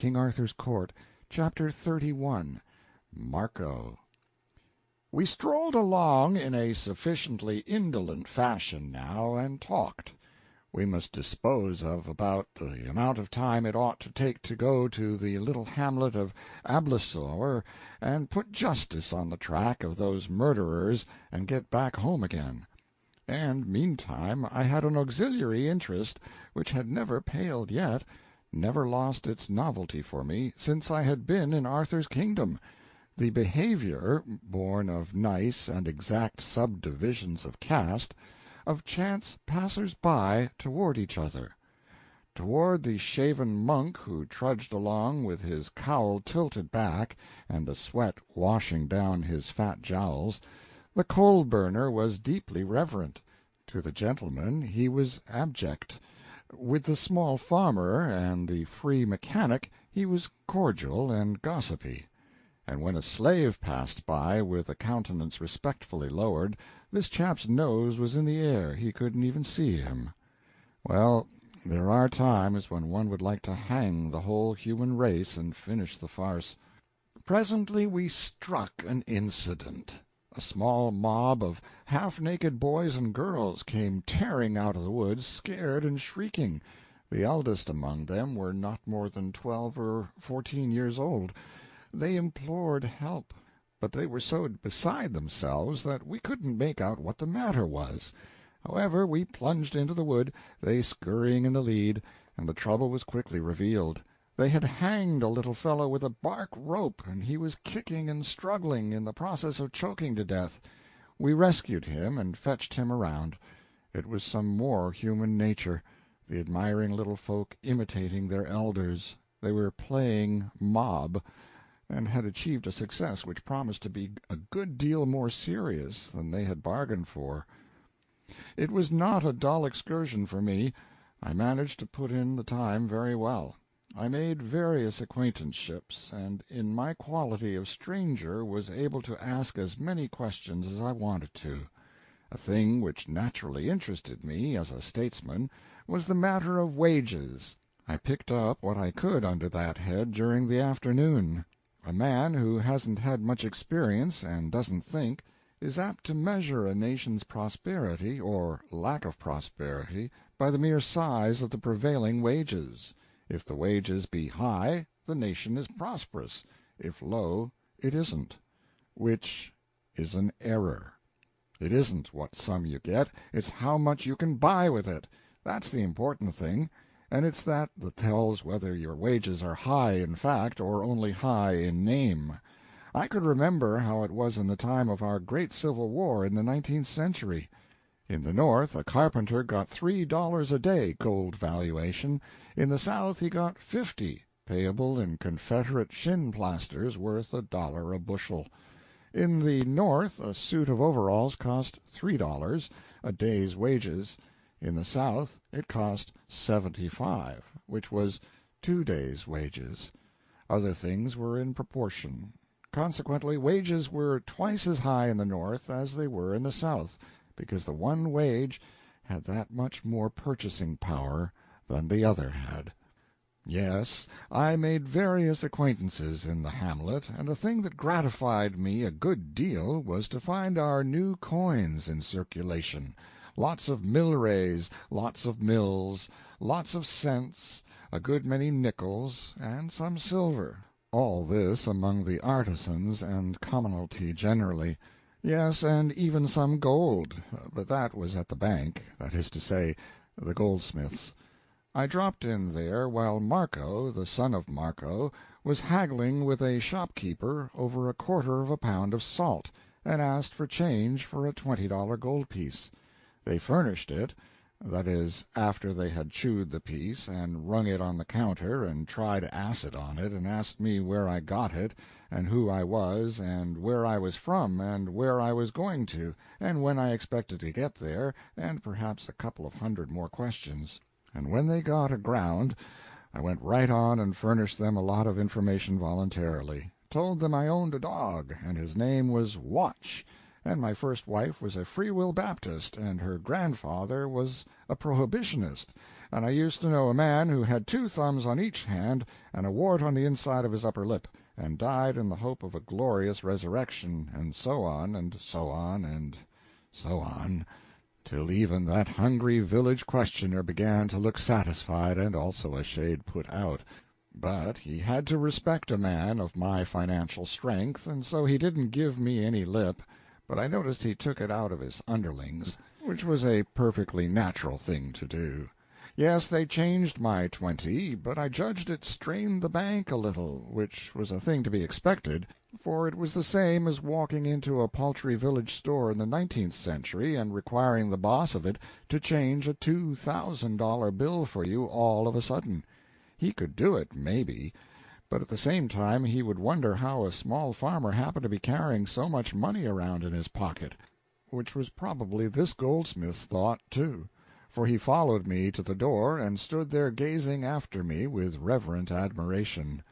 King Arthur's Court, Chapter 31. Marco. We strolled along in a sufficiently indolent fashion now, and talked. We must dispose of about the amount of time it ought to take to go to the little hamlet of Ablesore and put justice on the track of those murderers and get back home again. And meantime I had an auxiliary interest which had never paled yet, never lost its novelty for me, since I had been in Arthur's kingdom. The behavior, born of nice and exact subdivisions of caste, of chance passers-by toward each other. Toward the shaven monk who trudged along with his cowl tilted back and the sweat washing down his fat jowls, the coal-burner was deeply reverent. To the gentleman he was abject. With the small farmer and the free mechanic he was cordial and gossipy. And when a slave passed by with a countenance respectfully lowered, this chap's nose was in the air, he couldn't even see him. Well, there are times when one would like to hang the whole human race and finish the farce. Presently we struck an incident. A small mob of half-naked boys and girls came tearing out of the woods, scared and shrieking. The eldest among them were not more than 12 or 14 years old. They implored help, but they were so beside themselves that we couldn't make out what the matter was. However, we plunged into the wood, they scurrying in the lead, and the trouble was quickly revealed. They had hanged a little fellow with a bark rope, and he was kicking and struggling, in the process of choking to death. We rescued him and fetched him around. It was some more human nature, the admiring little folk imitating their elders. They were playing mob, and had achieved a success which promised to be a good deal more serious than they had bargained for. It was not a dull excursion for me. I managed to put in the time very well. I made various acquaintanceships, and in my quality of stranger was able to ask as many questions as I wanted to. A thing which naturally interested me as a statesman was the matter of wages. I picked up what I could under that head during the afternoon. A man who hasn't had much experience and doesn't think is apt to measure a nation's prosperity, or lack of prosperity, by the mere size of the prevailing wages. If the wages be high, the nation is prosperous. If low, it isn't, which is an error. It isn't what sum you get, it's how much you can buy with it. That's the important thing, and it's that tells whether your wages are high in fact or only high in name. I could remember how it was in the time of our great Civil War in the 19th century. In the North a carpenter got $3 a day gold valuation. In the South he got 50, payable in Confederate shin plasters worth $1 a bushel. In the North a suit of overalls cost $3, a day's wages. In the South it cost 75, which was 2 days' wages. Other things were in proportion. Consequently, wages were twice as high in the North as they were in the South, because the one wage had that much more purchasing power than the other had. Yes, I made various acquaintances in the hamlet, and a thing that gratified me a good deal was to find our new coins in circulation. Lots of millrays, lots of mills, lots of cents, a good many nickels, and some silver. All this among the artisans and commonalty generally. Yes, and even some gold, but that was at the bank, that is to say, the goldsmith's. I dropped in there while Marco, the son of Marco, was haggling with a shopkeeper over 1/4 pound of salt, and asked for change for a $20 gold piece. They furnished it, that is, after they had chewed the piece and rung it on the counter and tried acid on it and asked me where I got it, and who I was, and where I was from, and where I was going to, and when I expected to get there, and perhaps a couple of hundred more questions. And when they got aground, I went right on and furnished them a lot of information voluntarily. Told them I owned a dog, and his name was Watch, and my first wife was a Free Will Baptist, and her grandfather was a Prohibitionist, and I used to know a man who had 2 thumbs on each hand and a wart on the inside of his upper lip, and died in the hope of a glorious resurrection, and so on, and so on, and so on, till even that hungry village questioner began to look satisfied and also a shade put out. But he had to respect a man of my financial strength, and so he didn't give me any lip, but I noticed he took it out of his underlings, which was a perfectly natural thing to do. Yes, they changed my 20, but I judged it strained the bank a little, which was a thing to be expected, for it was the same as walking into a paltry village store in the 19th century and requiring the boss of it to change a $2,000 bill for you all of a sudden. He could do it, maybe, but at the same time he would wonder how a small farmer happened to be carrying so much money around in his pocket, which was probably this goldsmith's thought, too, for he followed me to the door and stood there gazing after me with reverent admiration.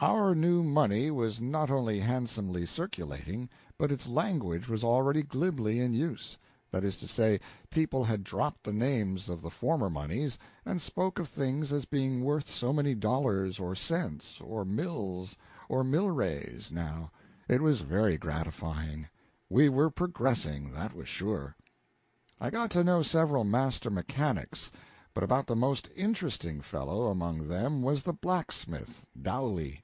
Our new money was not only handsomely circulating, but its language was already glibly in use. That is to say, people had dropped the names of the former moneys, and spoke of things as being worth so many dollars or cents, or mills, or milrays, now. It was very gratifying. We were progressing, that was sure. I got to know several master mechanics, but about the most interesting fellow among them was the blacksmith, Dowley.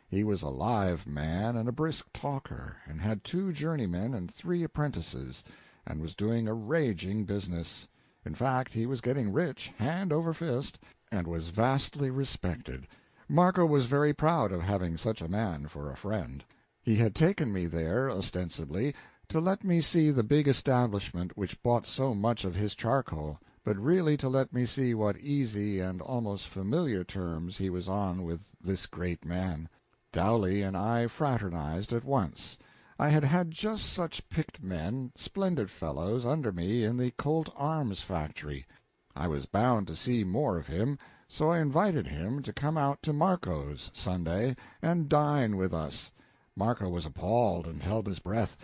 He was a live man and a brisk talker, and had 2 journeymen and 3 apprentices, and was doing a raging business. In fact, he was getting rich, hand over fist, and was vastly respected. Marco was very proud of having such a man for a friend. He had taken me there, ostensibly, to let me see the big establishment which bought so much of his charcoal, but really to let me see what easy and almost familiar terms he was on with this great man. Dowley and I fraternized at once. I had had just such picked men, splendid fellows, under me in the Colt Arms factory. I was bound to see more of him, so I invited him to come out to Marco's Sunday and dine with us. Marco was appalled and held his breath,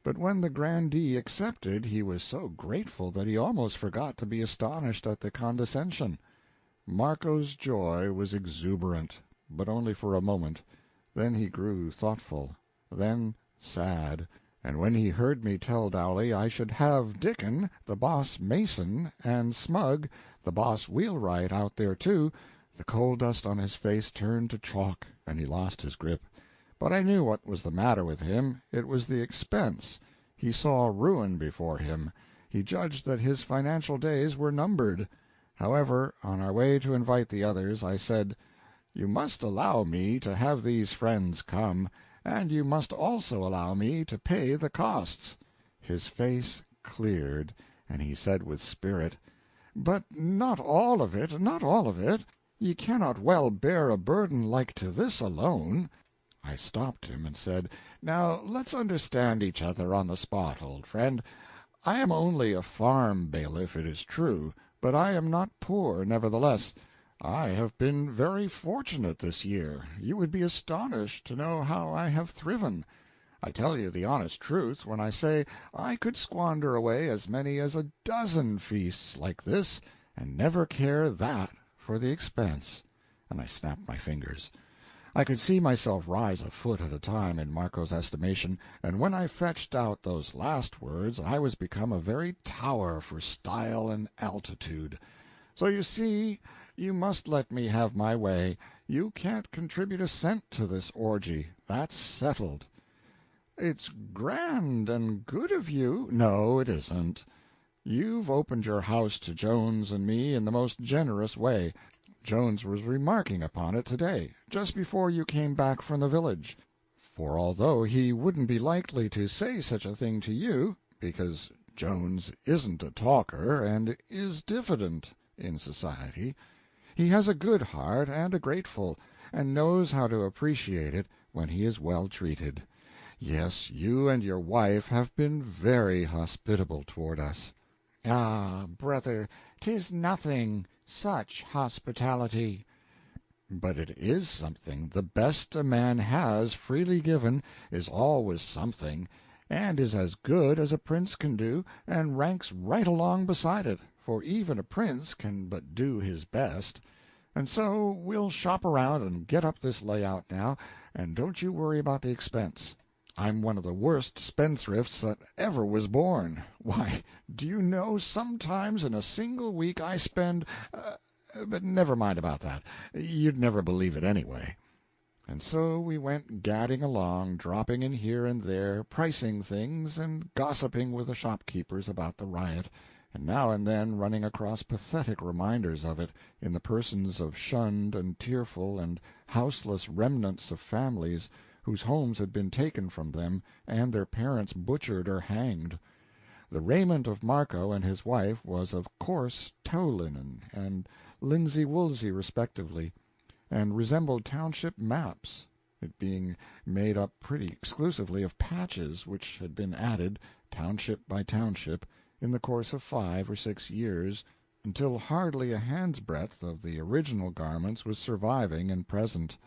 but when the grandee accepted he was so grateful that he almost forgot to be astonished at the condescension. Marco's joy was exuberant, but only for a moment. Then he grew thoughtful, then sad, and when he heard me tell Dowley I should have Dickon, the boss mason, and Smug, the boss wheelwright, out there too, the coal dust on his face turned to chalk, and he lost his grip. But I knew what was the matter with him. It was the expense. He saw ruin before him. He judged that his financial days were numbered. However, on our way to invite the others, I said, "You must allow me to have these friends come, and you must also allow me to pay the costs." His face cleared, and he said with spirit, "But not all of it, not all of it. Ye cannot well bear a burden like to this alone." I stopped him and said, "Now let's understand each other on the spot, old friend. I am only a farm bailiff, it is true, but I am not poor, nevertheless. I have been very fortunate this year. You would be astonished to know how I have thriven. I tell you the honest truth when I say I could squander away as many as a dozen feasts like this, and never care that for the expense." And I snapped my fingers. I could see myself rise a foot at a time in Marco's estimation, and when I fetched out those last words I was become a very tower for style and altitude. So you see, you must let me have my way. You can't contribute a cent to this orgy. That's settled." "It's grand and good of you." "No, it isn't. You've opened your house to Jones and me in the most generous way. Jones was remarking upon it to-day, just before you came back from the village. For although he wouldn't be likely to say such a thing to you, because Jones isn't a talker and is diffident in society, he has a good heart and a grateful, and knows how to appreciate it when he is well treated. Yes, you and your wife have been very hospitable toward us." "Ah, brother, 'tis nothing, such hospitality." "But it is something. The best a man has, freely given, is always something, and is as good as a prince can do, and ranks right along beside it, for even a prince can but do his best. And so we'll shop around and get up this layout now, and don't you worry about the expense. I'm one of the worst spendthrifts that ever was born. Why, do you know, sometimes in a single week I spend but never mind about that. You'd never believe it anyway. And so we went gadding along, dropping in here and there, pricing things, and gossiping with the shopkeepers about the riot, and now and then running across pathetic reminders of it in the persons of shunned and tearful and houseless remnants of families whose homes had been taken from them and their parents butchered or hanged. The raiment of Marco and his wife was of coarse tow linen and linsey-woolsey respectively, and resembled township maps, it being made up pretty exclusively of patches which had been added, township by township, in the course of 5 or 6 years, until hardly a hand's breadth of the original garments was surviving and present.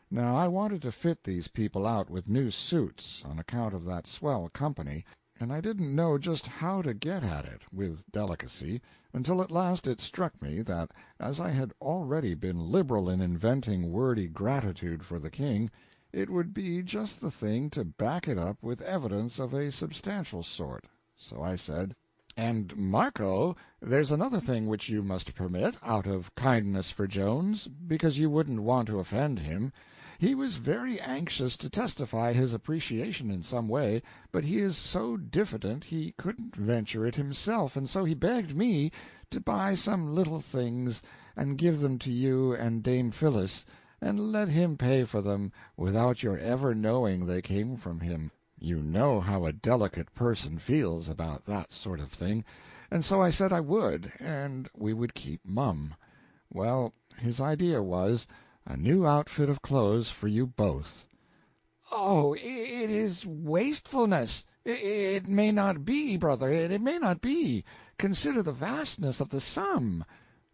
Now I wanted to fit these people out with new suits, on account of that swell company, and I didn't know just how to get at it, with delicacy, until at last it struck me that, as I had already been liberal in inventing wordy gratitude for the king, it would be just the thing to back it up with evidence of a substantial sort. So I said, "And, Marco, there's another thing which you must permit, out of kindness for Jones, because you wouldn't want to offend him. He was very anxious to testify his appreciation in some way, but he is so diffident he couldn't venture it himself, and so he begged me to buy some little things and give them to you and Dame Phyllis, and let him pay for them without your ever knowing they came from him. You know how a delicate person feels about that sort of thing, and so I said I would, and we would keep mum. Well, his idea was a new outfit of clothes for you both." "Oh, it is wastefulness. It may not be, brother, it may not be. Consider the vastness of the sum."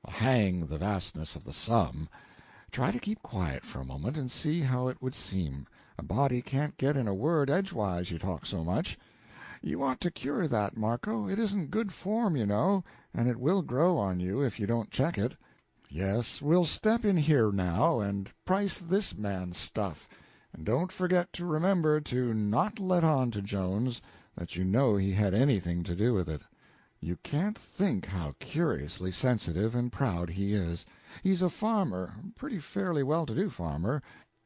"Hang the vastness of the sum. Try to keep quiet for a moment and see how it would seem. A body can't get in a word edgewise, you talk so much. You ought to cure that, Marco. It isn't good form, you know, and it will grow on you if you don't check it. Yes, we'll step in here now and price this man's stuff, and don't forget to remember to not let on to Jones that you know he had anything to do with it. You can't think how curiously sensitive and proud he is. He's a farmer, pretty fairly well-to-do farmer,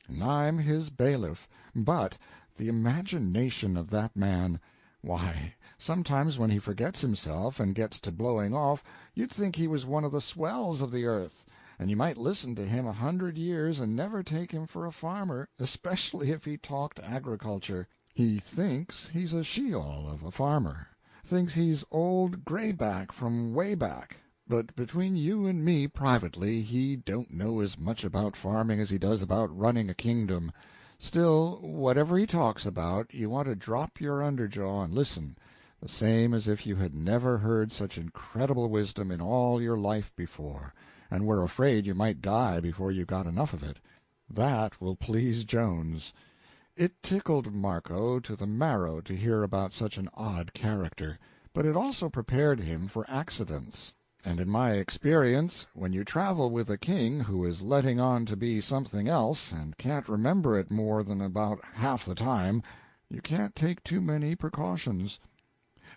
and I'm his bailiff, but the imagination of that man! Why, sometimes when he forgets himself and gets to blowing off, you'd think he was one of the swells of the earth, and you might listen to him 100 years and never take him for a farmer, especially if he talked agriculture. He thinks he's a Sheol of a farmer, thinks he's old Grayback from way back. But between you and me privately, he don't know as much about farming as he does about running a kingdom. Still, whatever he talks about, you want to drop your underjaw and listen, the same as if you had never heard such incredible wisdom in all your life before, and were afraid you might die before you got enough of it. That will please Jones." It tickled Marco to the marrow to hear about such an odd character, but it also prepared him for accidents. And in my experience, when you travel with a king who is letting on to be something else, and can't remember it more than about half the time, you can't take too many precautions.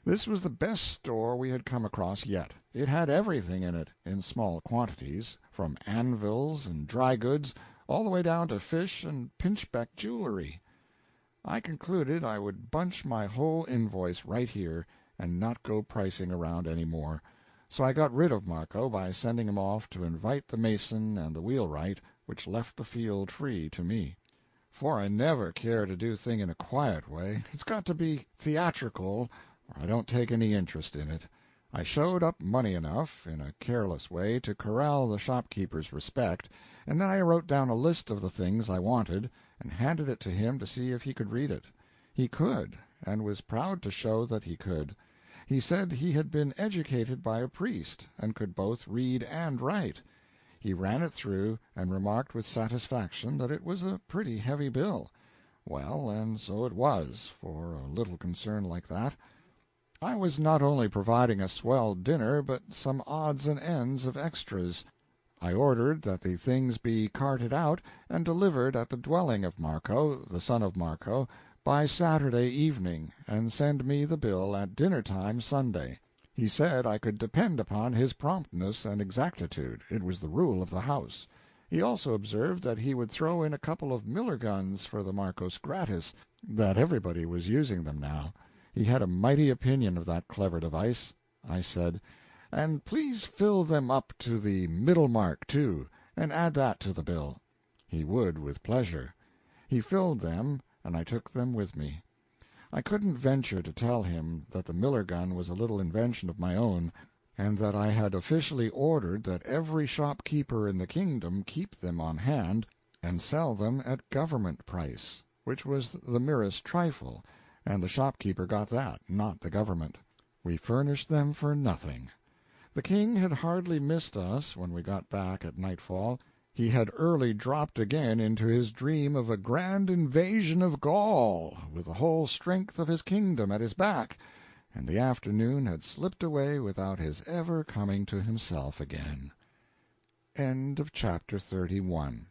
This was the best store we had come across yet. It had everything in it, in small quantities, from anvils and dry goods all the way down to fish and pinchbeck jewelry. I concluded I would bunch my whole invoice right here, and not go pricing around any more. So I got rid of Marco by sending him off to invite the mason and the wheelwright, which left the field free to me. For I never care to do thing in a quiet way. It's got to be theatrical, or I don't take any interest in it. I showed up money enough, in a careless way, to corral the shopkeeper's respect, and then I wrote down a list of the things I wanted, and handed it to him to see if he could read it. He could, and was proud to show that he could. He said he had been educated by a priest, and could both read and write. He ran it through, and remarked with satisfaction that it was a pretty heavy bill. Well, and so it was, for a little concern like that. I was not only providing a swell dinner, but some odds and ends of extras. I ordered that the things be carted out and delivered at the dwelling of Marco, the son of Marco, by Saturday evening, and send me the bill at dinner-time Sunday. He said I could depend upon his promptness and exactitude. It was the rule of the house. He also observed that he would throw in a couple of Miller guns for the Marcos gratis, that everybody was using them now. He had a mighty opinion of that clever device. I said, "And please fill them up to the middle mark, too, and add that to the bill." He would with pleasure. He filled them, and I took them with me. I couldn't venture to tell him that the Miller gun was a little invention of my own, and that I had officially ordered that every shopkeeper in the kingdom keep them on hand and sell them at government price, which was the merest trifle, and the shopkeeper got that, not the government. We furnished them for nothing. The king had hardly missed us when we got back at nightfall. He had early dropped again into his dream of a grand invasion of Gaul, with the whole strength of his kingdom at his back, and the afternoon had slipped away without his ever coming to himself again. End of chapter 31.